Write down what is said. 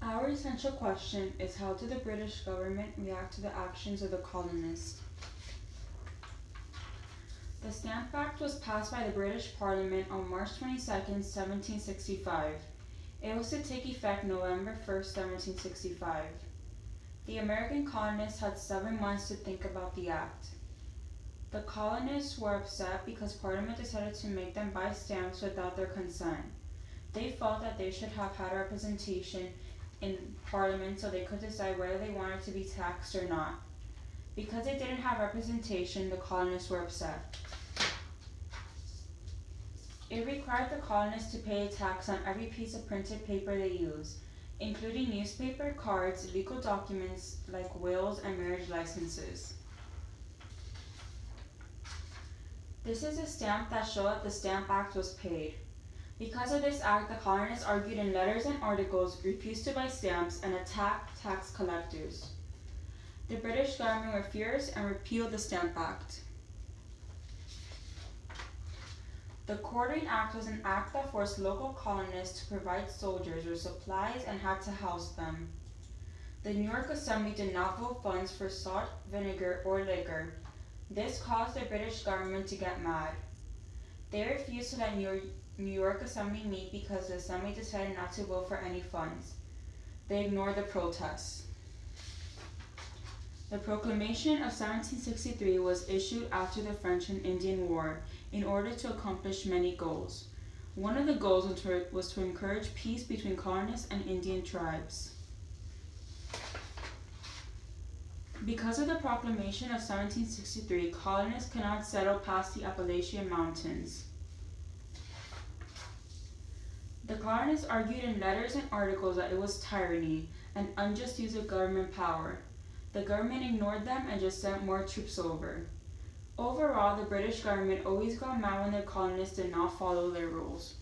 Our essential question is, how did the British government react to the actions of the colonists? The Stamp Act was passed by the British Parliament on March 22nd, 1765. It was to take effect November 1st, 1765. The American colonists had 7 months to think about the act. The colonists were upset because Parliament decided to make them buy stamps without their consent. They felt that they should have had representation in Parliament so they could decide whether they wanted to be taxed or not. Because they didn't have representation, the colonists were upset. It required the colonists to pay a tax on every piece of printed paper they used, including newspaper, cards, legal documents like wills and marriage licenses. This is a stamp that shows that the Stamp Act was paid. Because of this act, the colonists argued in letters and articles, refused to buy stamps, and attacked tax collectors. The British government were furious and repealed the Stamp Act. The Quartering Act was an act that forced local colonists to provide soldiers with supplies and had to house them. The New York Assembly did not vote funds for salt, vinegar, or liquor. This caused the British government to get mad. They refused to let New York Assembly meet because the Assembly decided not to vote for any funds. They ignored the protests. The Proclamation of 1763 was issued after the French and Indian War in order to accomplish many goals. One of the goals was to encourage peace between colonists and Indian tribes. Because of the Proclamation of 1763, colonists could not settle past the Appalachian Mountains. The colonists argued in letters and articles that it was tyranny and unjust use of government power. The government ignored them and just sent more troops over. Overall, the British government always got mad when the colonists did not follow their rules.